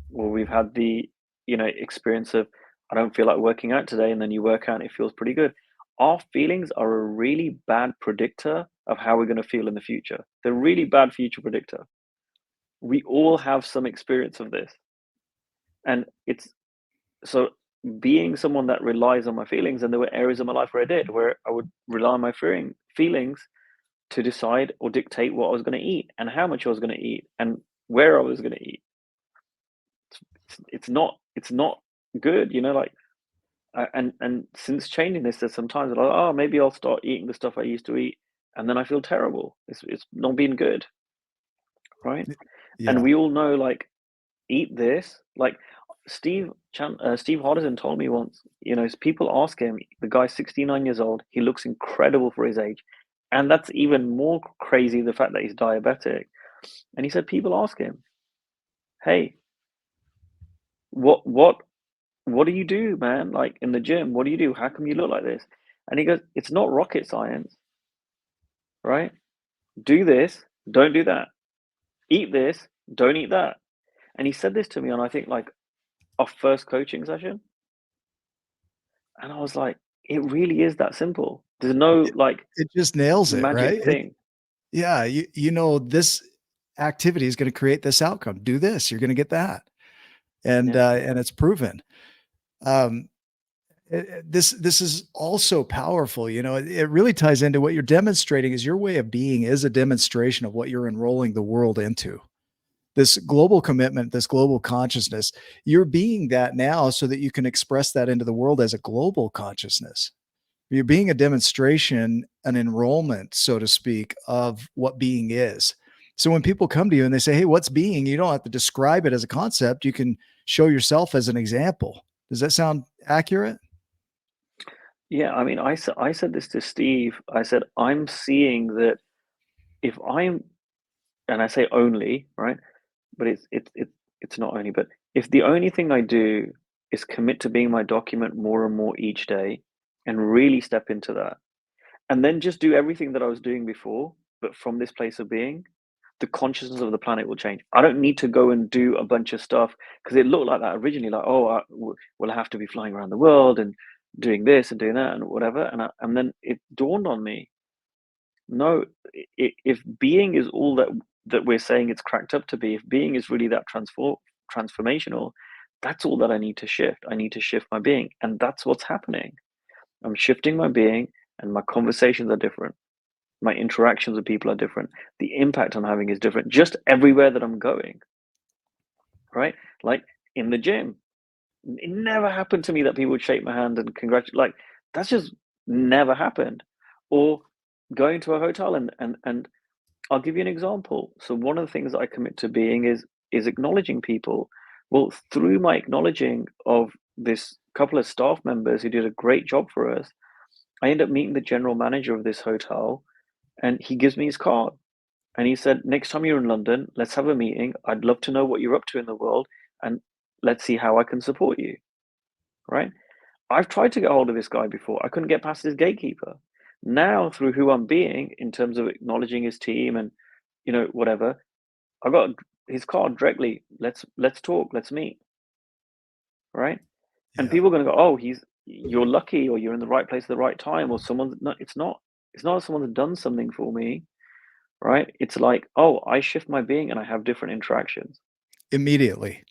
Well, we've had the, experience of, I don't feel like working out today, and then you work out and it feels pretty good. Our feelings are a really bad predictor of how we're going to feel in the future. They're really bad future predictor. We all have some experience of this. And it's so, being someone that relies on my feelings, and there were areas of my life where I did, where I would rely on my feelings to decide or dictate what I was going to eat and how much I was going to eat and where I was going to eat. It's not good, like. And since changing this, there's sometimes like, oh, maybe I'll start eating the stuff I used to eat, and then I feel terrible. It's not being good, right? And Yeah. we all know, like, eat this. Like, Steve Hardison told me once, people ask him, the guy's 69 years old, he looks incredible for his age, and that's even more crazy, the fact that he's diabetic. And he said, people ask him, hey, what do you do, man? Like, in the gym, what do you do? How come you look like this? And he goes, it's not rocket science, right? Do this, don't do that. Eat this, don't eat that. And he said this to me on, I think, like, our first coaching session. And I was like, it really is that simple. There's no, It, like, it just nails it, right? magic thing. Yeah. This activity is going to create this outcome. Do this, you're going to get that. Yeah. And it's proven. Um, this is also powerful. It really ties into what you're demonstrating. Is your way of being is a demonstration of what you're enrolling the world into. This global commitment, this global consciousness, you're being that now so that you can express that into the world as a global consciousness. You're being a demonstration, an enrollment, so to speak, of what being is. So when people come to you and they say, hey, what's being? You don't have to describe it as a concept. You can show yourself as an example. Does that sound accurate? Yeah. I mean, I said this to Steve. I said, I'm seeing that if I'm, and I say only, right? But it's not only, but if the only thing I do is commit to being my document more and more each day and really step into that, and then just do everything that I was doing before, but from this place of being, the consciousness of the planet will change. I don't need to go and do a bunch of stuff, because it looked like that originally, like, oh, we'll have to be flying around the world and doing this and doing that and whatever. And then it dawned on me, no, if being is all that we're saying it's cracked up to be, if being is really that transformational, that's all that I need to shift. I need to shift my being, and that's what's happening. I'm shifting my being, and my conversations are different. My interactions with people are different. The impact I'm having is different, just everywhere that I'm going, right? Like in the gym, it never happened to me that people would shake my hand and congratulate. Like that's just never happened. Or going to a hotel and I'll give you an example. So one of the things that I commit to being is acknowledging people. Well, through my acknowledging of this couple of staff members who did a great job for us, I end up meeting the general manager of this hotel, and he gives me his card. And he said, next time you're in London, let's have a meeting. I'd love to know what you're up to in the world, and let's see how I can support you. Right? I've tried to get hold of this guy before. I couldn't get past his gatekeeper. Now, through who I'm being, in terms of acknowledging his team and whatever, I got his card directly. Let's talk. Let's meet. Right? And Yeah. people are going to go, oh, you're lucky, or you're in the right place at the right time, or someone. No, it's not. It's not someone's done something for me. Right? It's like, oh, I shift my being and I have different interactions. Immediately.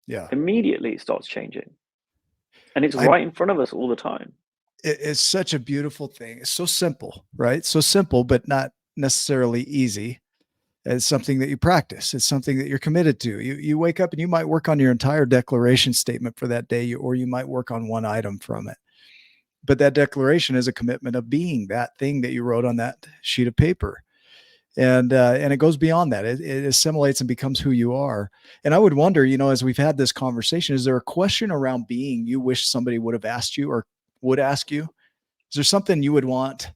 Yeah. Immediately it starts changing. And it's right in front of us all the time. It's such a beautiful thing. It's so simple, right? So simple, but not necessarily easy. It's something that you practice. It's something that you're committed to. You wake up and you might work on your entire declaration statement for that day, or you might work on one item from it. But that declaration is a commitment of being that thing that you wrote on that sheet of paper. And it goes beyond that. It assimilates and becomes who you are. And I would wonder, as we've had this conversation, is there a question around being you wish somebody would have asked you or would ask you? Is there something you would want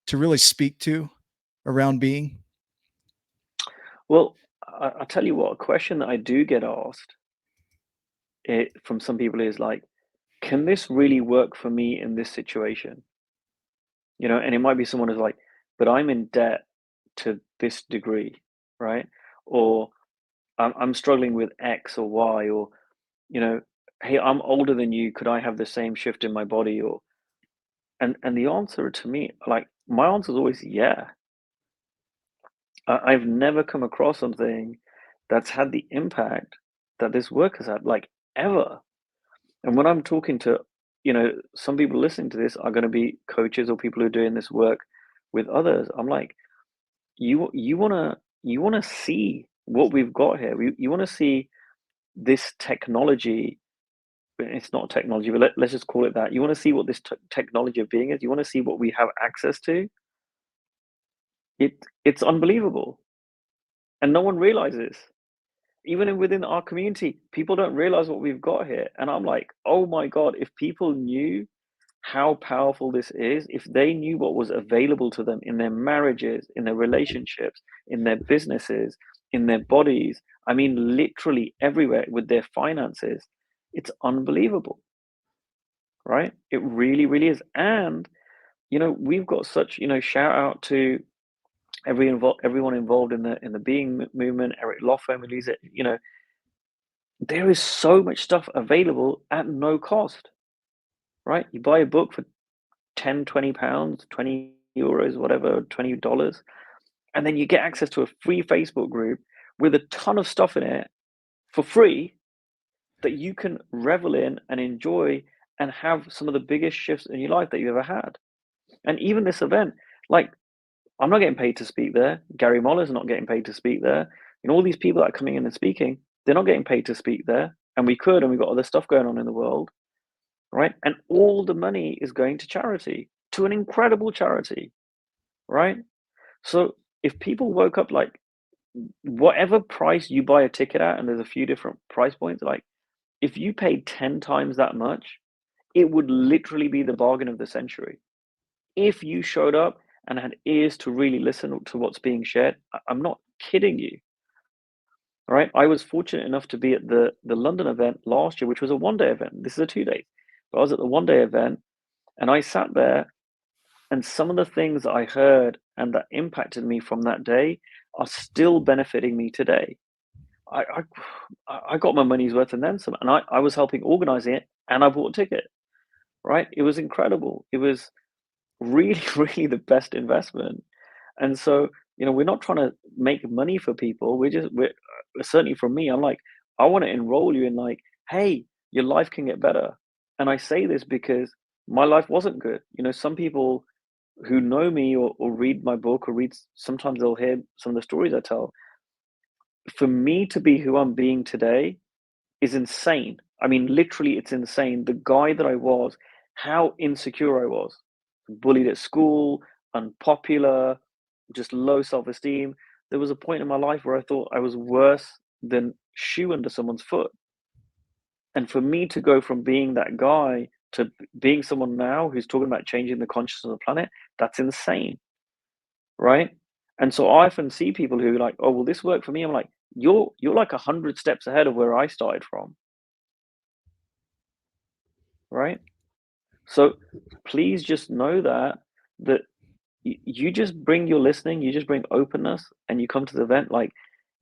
to really speak to around being? Well, I'll tell you what, a question that I do get asked from some people is like, can this really work for me in this situation? And it might be someone who's like, but I'm in debt to this degree, right? Or I'm struggling with X or Y, or, hey, I'm older than you. Could I have the same shift in my body? Or, and the answer to me, like, my answer is always yeah. I've never come across something that's had the impact that this work has had, like, ever. And when I'm talking to, some people listening to this are going to be coaches or people who are doing this work with others. I'm like, you wanna see what we've got here. You wanna see this technology. It's not technology, but let's just call it that. You wanna see what this technology of being is. You wanna see what we have access to. It's unbelievable, and no one realizes. Even within our community, people don't realize what we've got here. And I'm like, oh my God, if people knew how powerful this is, if they knew what was available to them in their marriages, in their relationships, in their businesses, in their bodies, I mean, literally everywhere, with their finances, it's unbelievable, right? It really, really is. And, we've got such, shout out to everyone involved in the being movement, Eric Lofholm, Elisa, there is so much stuff available at no cost, right? You buy a book for 10, 20 pounds, 20 euros, whatever, $20. And then you get access to a free Facebook group with a ton of stuff in it for free that you can revel in and enjoy and have some of the biggest shifts in your life that you've ever had. And even this event, like, I'm not getting paid to speak there. Gary Muller's not getting paid to speak there. All these people that are coming in and speaking, they're not getting paid to speak there. And we could, and we've got other stuff going on in the world, right? And all the money is going to charity, to an incredible charity, right? So if people woke up, like, whatever price you buy a ticket at, and there's a few different price points, like, if you paid 10 times that much, it would literally be the bargain of the century. If you showed up and had ears to really listen to what's being shared, I'm not kidding you. Right? I was fortunate enough to be at the London event last year, which was a one-day event. This is a 2-day. But I was at the one-day event, and I sat there, and some of the things I heard and that impacted me from that day are still benefiting me today. I got my money's worth and then some, and I was helping organize it and I bought a ticket, right? It was incredible. It was really, really the best investment. And so, we're not trying to make money for people. We're certainly for me, I'm like, I want to enroll you in like, hey, your life can get better. And I say this because my life wasn't good. Some people who know me or read my book or sometimes they'll hear some of the stories I tell. For me to be who I'm being today is insane. I mean, literally, it's insane. The guy that I was, how insecure I was, bullied at school, unpopular, just low self-esteem. There was a point in my life where I thought I was worse than shoe under someone's foot. And for me to go from being that guy to being someone now who's talking about changing the consciousness of the planet, that's insane, right? And so I often see people who are like, oh, well, this worked for me. I'm like, you're like 100 steps ahead of where I started from, right? So please just know that you just bring your listening, you just bring openness, and you come to the event, like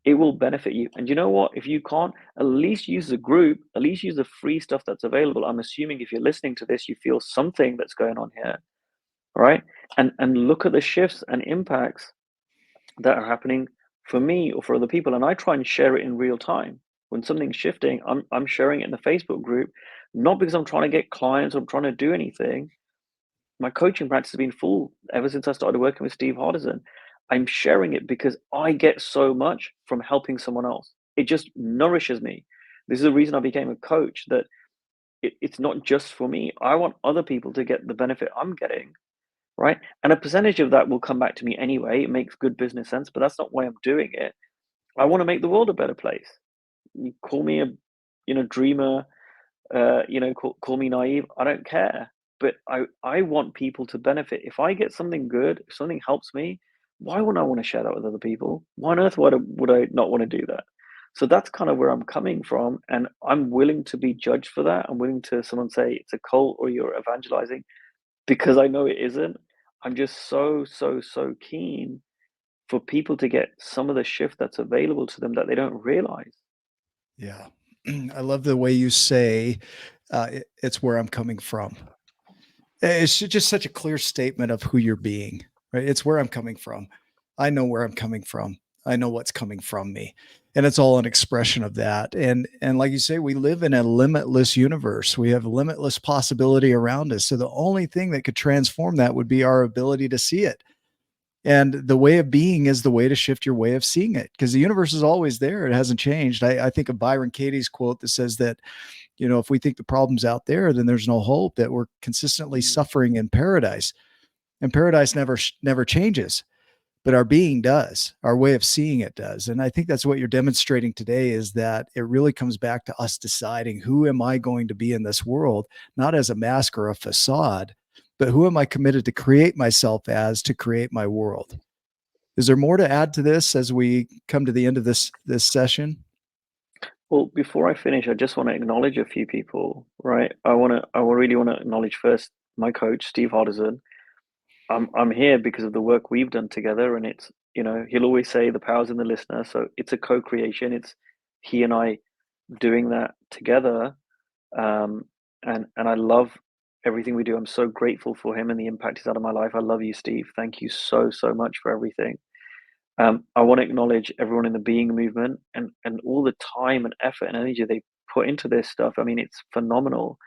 it will benefit you. And you know what? If you can't, at least use the group, at least use the free stuff that's available. I'm assuming if you're listening to this, you feel something that's going on here, right? And look at the shifts and impacts that are happening for me or for other people. And I try and share it in real time. When something's shifting, I'm sharing it in the Facebook group, not because I'm trying to get clients or I'm trying to do anything. My coaching practice has been full ever since I started working with Steve Hardison. I'm sharing it because I get so much from helping someone else. It just nourishes me. This is the reason I became a coach, that it's not just for me. I want other people to get the benefit I'm getting, right? And a percentage of that will come back to me anyway. It makes good business sense, but that's not why I'm doing it. I want to make the world a better place. You call me a, dreamer, call me naive. I don't care. But I want people to benefit. If I get something good, if something helps me, why wouldn't I want to share that with other people? Why on earth would I not want to do that? So that's kind of where I'm coming from. And I'm willing to be judged for that. I'm willing to someone say it's a cult or you're evangelizing, because I know it isn't. I'm just so, so, so keen for people to get some of the shift that's available to them that they don't realize. Yeah. I love the way you say, it's where I'm coming from. It's just such a clear statement of who you're being, right? It's where I'm coming from. I know where I'm coming from. I know what's coming from me. And it's all an expression of that. And like you say, we live in a limitless universe. We have limitless possibility around us. So the only thing that could transform that would be our ability to see it. And the way of being is the way to shift your way of seeing it, because the universe is always there. It hasn't changed. I think of Byron Katie's quote that says that, if we think the problem's out there, then there's no hope, that we're consistently suffering in paradise, and paradise never changes, but our being does, our way of seeing it does. And I think that's what you're demonstrating today, is that it really comes back to us deciding, who am I going to be in this world, not as a mask or a facade, but who am I committed to create myself as, to create my world. Is there more to add to this as we come to the end of this session? Well, before I finish, I just want to acknowledge a few people, right? I really want to acknowledge first my coach, Steve Hardison. I'm here because of the work we've done together, and it's, he'll always say the power's in the listener. So it's a co-creation. It's he and I doing that together. And I love everything we do. I'm so grateful for him and the impact he's had on my life. I love you, Steve. Thank you so, so much for everything. I want to acknowledge everyone in the being movement and all the time and effort and energy they put into this stuff. I mean, it's phenomenal.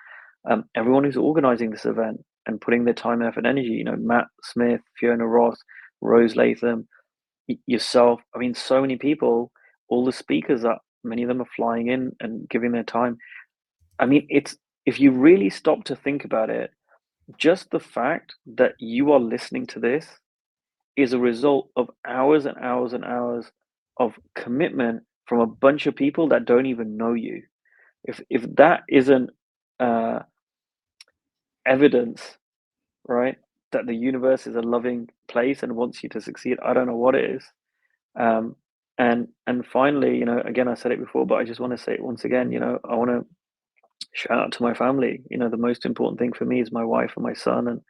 Everyone who's organizing this event and putting their time, effort, and energy, Matt Smith, Fiona Ross, Rose Latham, yourself. I mean, so many people, all the speakers that many of them are flying in and giving their time. I mean, if you really stop to think about it, just the fact that you are listening to this is a result of hours and hours and hours of commitment from a bunch of people that don't even know you. If that isn't uh, evidence, right, that the universe is a loving place and wants you to succeed, I don't know what it is. And finally, again, I said it before, but I just want to say it once again. I want to shout out to my family. The most important thing for me is my wife and my son, and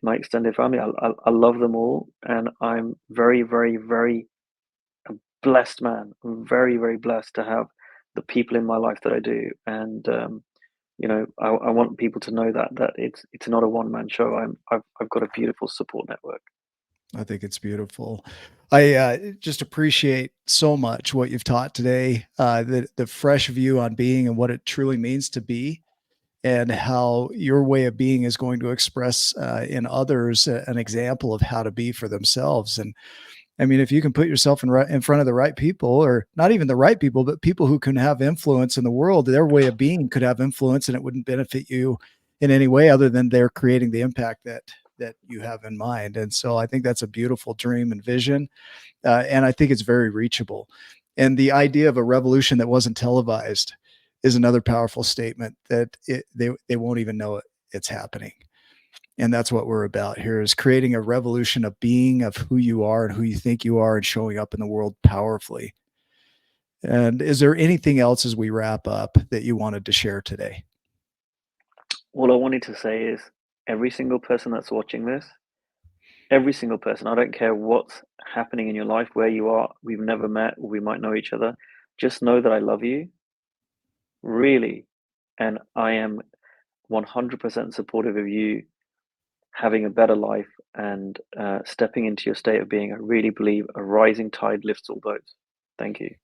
my extended family. I love them all, and I'm very, very, very a blessed man. I'm very, very blessed to have the people in my life that I do. And I want people to know that it's not a one-man show. I've got a beautiful support network. I think it's beautiful. I just appreciate so much what you've taught today, the fresh view on being and what it truly means to be, and how your way of being is going to express in others an example of how to be for themselves. And I mean, if you can put yourself in front of the right people, or not even the right people, but people who can have influence in the world, their way of being could have influence, and it wouldn't benefit you in any way other than they're creating the impact that you have in mind. And so I think that's a beautiful dream and vision. And I think it's very reachable. And the idea of a revolution that wasn't televised is another powerful statement that they won't even know it's happening. And that's what we're about here, is creating a revolution of being, of who you are and who you think you are, and showing up in the world powerfully. And is there anything else as we wrap up that you wanted to share today? All I wanted to say is, every single person that's watching this, every single person, I don't care what's happening in your life, where you are, we've never met, or we might know each other, just know that I love you, really. And I am 100% supportive of you having a better life and stepping into your state of being. I really believe a rising tide lifts all boats. Thank you.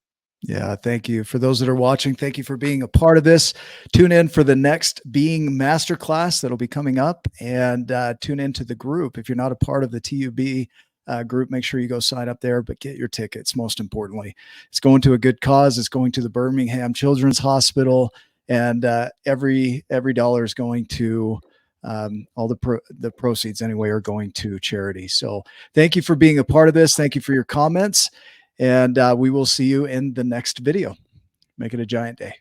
Yeah, thank you. For those that are watching, thank you for being a part of this. Tune in for the next Being Masterclass that'll be coming up, and tune into the group. If you're not a part of the TUB group, make sure you go sign up there, but get your tickets, most importantly. It's going to a good cause. It's going to the Birmingham Children's Hospital, and every dollar is going to all the proceeds anyway are going to charity. So thank you for being a part of this. Thank you for your comments. And we will see you in the next video. Make it a giant day.